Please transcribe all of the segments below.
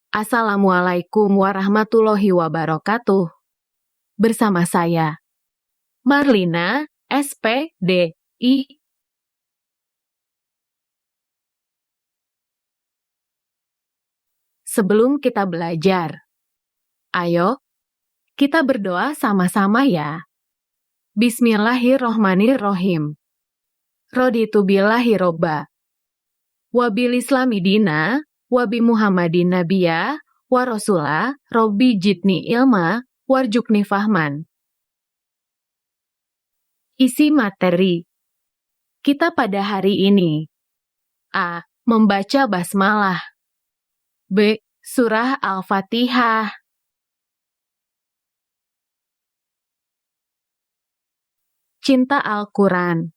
Assalamualaikum warahmatullahi wabarakatuh. Bersama saya, Marlina, SPDI. Sebelum kita belajar, ayo kita berdoa sama-sama ya. Bismillahirrohmanirrohim. Raditu billahi robba. Wabil islami dina, wabi muhammadin nabiya, wa rasulah, robbi jidni ilma, warjukni fahman. Isi materi kita pada hari ini. A. Membaca basmalah. B. Surah Al-Fatihah. Cinta Al-Quran.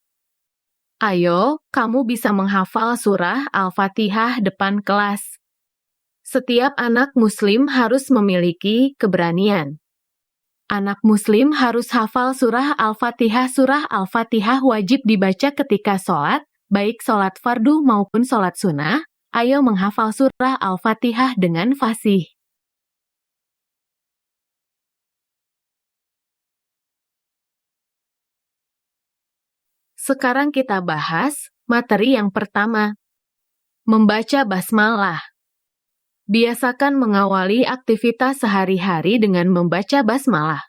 Ayo, kamu bisa menghafal surah Al-Fatihah depan kelas. Setiap anak muslim harus memiliki keberanian. Anak muslim harus hafal surah Al-Fatihah. Surah Al-Fatihah wajib dibaca ketika sholat, baik sholat fardu maupun sholat sunnah. Ayo menghafal surah Al-Fatihah dengan fasih. Sekarang kita bahas materi yang pertama. Membaca basmalah. Biasakan mengawali aktivitas sehari-hari dengan membaca basmalah.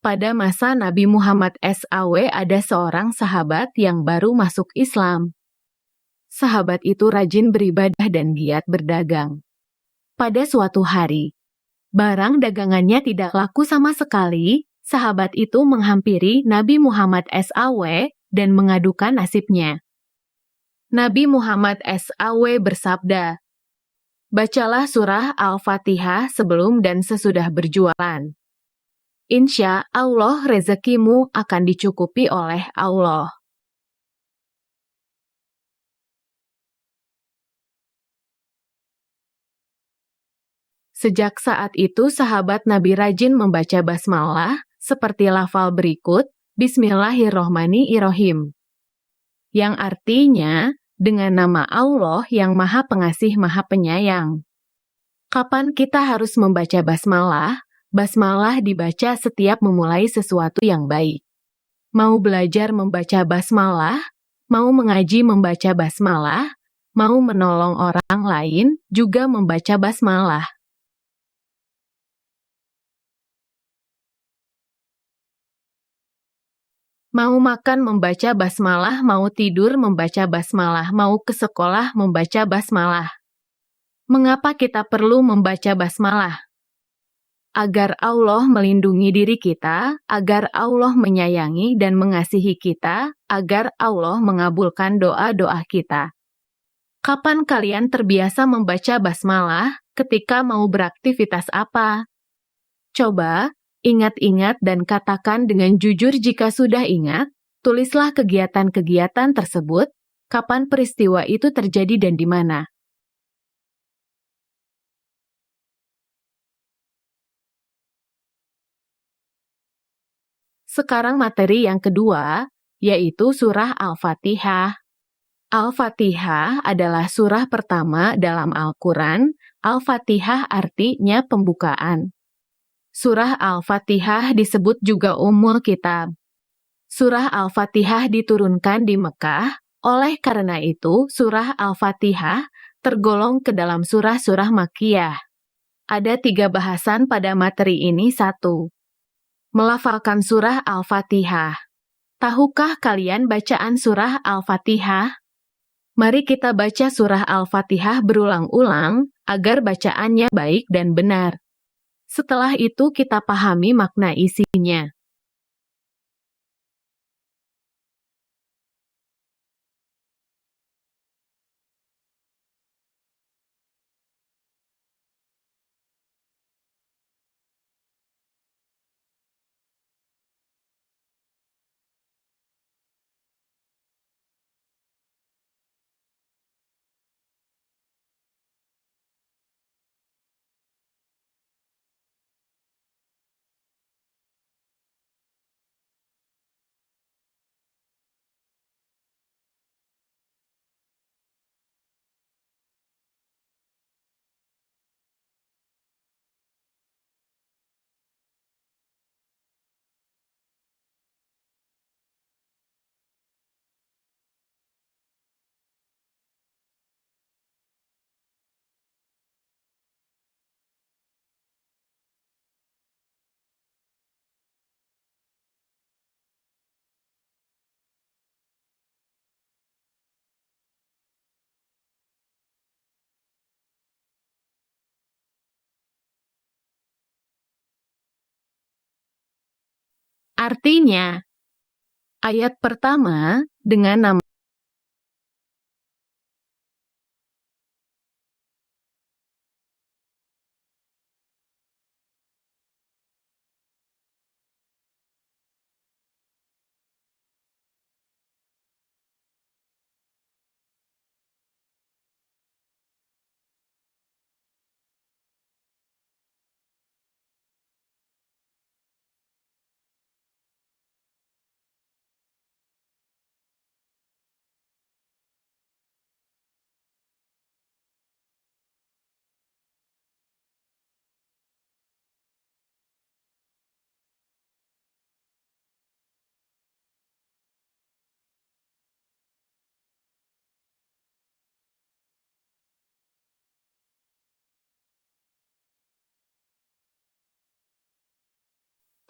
Pada masa Nabi Muhammad SAW ada seorang sahabat yang baru masuk Islam. Sahabat itu rajin beribadah dan giat berdagang. Pada suatu hari, barang dagangannya tidak laku sama sekali. Sahabat itu menghampiri Nabi Muhammad SAW dan mengadukan nasibnya. Nabi Muhammad SAW bersabda, "Bacalah surah Al-Fatihah sebelum dan sesudah berjualan. Insya Allah rezekimu akan dicukupi oleh Allah." Sejak saat itu sahabat Nabi rajin membaca basmalah seperti lafal berikut, Bismillahirrohmanirrohim. Yang artinya, dengan nama Allah yang Maha Pengasih Maha Penyayang. Kapan kita harus membaca basmalah? Basmalah dibaca setiap memulai sesuatu yang baik. Mau belajar membaca basmalah, mau mengaji membaca basmalah, mau menolong orang lain juga membaca basmalah. Mau makan membaca basmalah, mau tidur membaca basmalah, mau ke sekolah membaca basmalah. Mengapa kita perlu membaca basmalah? Agar Allah melindungi diri kita, agar Allah menyayangi dan mengasihi kita, agar Allah mengabulkan doa-doa kita. Kapan kalian terbiasa membaca basmalah? Ketika mau beraktivitas apa? Coba ingat-ingat dan katakan dengan jujur jika sudah ingat, tulislah kegiatan-kegiatan tersebut, kapan peristiwa itu terjadi dan di mana. Sekarang materi yang kedua, yaitu surah Al-Fatihah. Al-Fatihah adalah surah pertama dalam Al-Quran. Al-Fatihah artinya pembukaan. Surah Al-Fatihah disebut juga Ummul Kitab. Surah Al-Fatihah diturunkan di Mekah, oleh karena itu surah Al-Fatihah tergolong ke dalam surah-surah Makkiyah. Ada 3 bahasan pada materi ini. 1. Melafalkan surah Al-Fatihah. Tahukah kalian bacaan surah Al-Fatihah? Mari kita baca surah Al-Fatihah berulang-ulang, agar bacaannya baik dan benar. Setelah itu kita pahami makna isinya. Artinya, ayat pertama dengan nama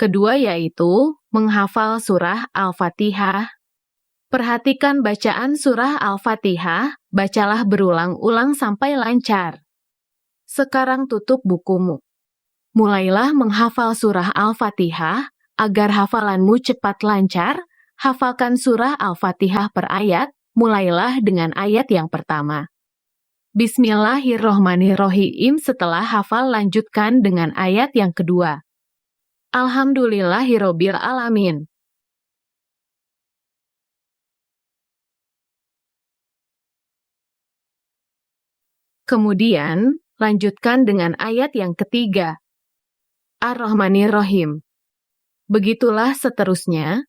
kedua yaitu menghafal surah Al-Fatihah. Perhatikan bacaan surah Al-Fatihah, bacalah berulang-ulang sampai lancar. Sekarang tutup bukumu. Mulailah menghafal surah Al-Fatihah, agar hafalanmu cepat lancar. Hafalkan surah Al-Fatihah per ayat, mulailah dengan ayat yang pertama. Bismillahirrohmanirrohim. Setelah hafal lanjutkan dengan ayat yang kedua. Alhamdulillahirobbil alamin. Kemudian, lanjutkan dengan ayat yang ketiga. Ar-Rahmanir-Rahim. Begitulah seterusnya.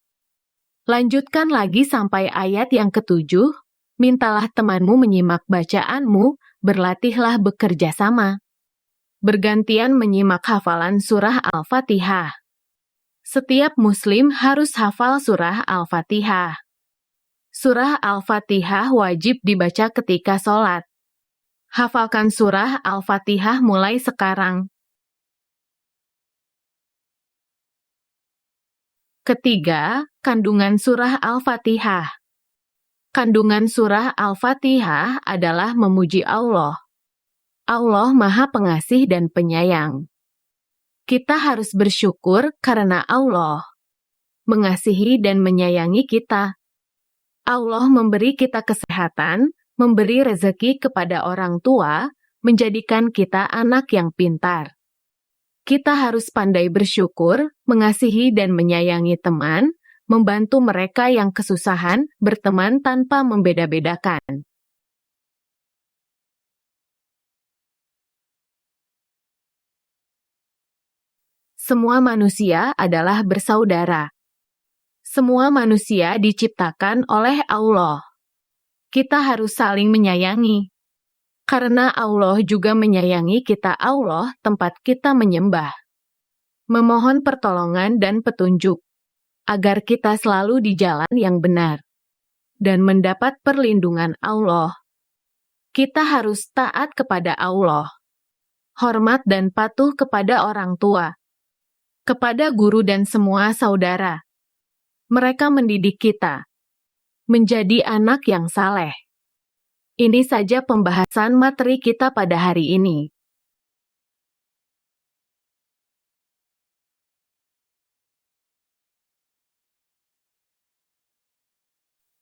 Lanjutkan lagi sampai ayat yang ketujuh. Mintalah temanmu menyimak bacaanmu, berlatihlah bekerja sama. Bergantian menyimak hafalan surah Al-Fatihah. Setiap muslim harus hafal surah Al-Fatihah. Surah Al-Fatihah wajib dibaca ketika sholat. Hafalkan surah Al-Fatihah mulai sekarang. Ketiga, kandungan surah Al-Fatihah. Kandungan surah Al-Fatihah adalah memuji Allah. Allah Maha Pengasih dan Penyayang. Kita harus bersyukur karena Allah mengasihi dan menyayangi kita. Allah memberi kita kesehatan, memberi rezeki kepada orang tua, menjadikan kita anak yang pintar. Kita harus pandai bersyukur, mengasihi dan menyayangi teman, membantu mereka yang kesusahan, berteman tanpa membeda-bedakan. Semua manusia adalah bersaudara. Semua manusia diciptakan oleh Allah. Kita harus saling menyayangi. Karena Allah juga menyayangi kita, Allah tempat kita menyembah. Memohon pertolongan dan petunjuk, agar kita selalu di jalan yang benar, dan mendapat perlindungan Allah. Kita harus taat kepada Allah, hormat dan patuh kepada orang tua, kepada guru dan semua saudara. Mereka mendidik kita menjadi anak yang saleh. Ini saja pembahasan materi kita pada hari ini.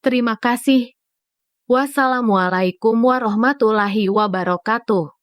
Terima kasih. Wassalamualaikum warahmatullahi wabarakatuh.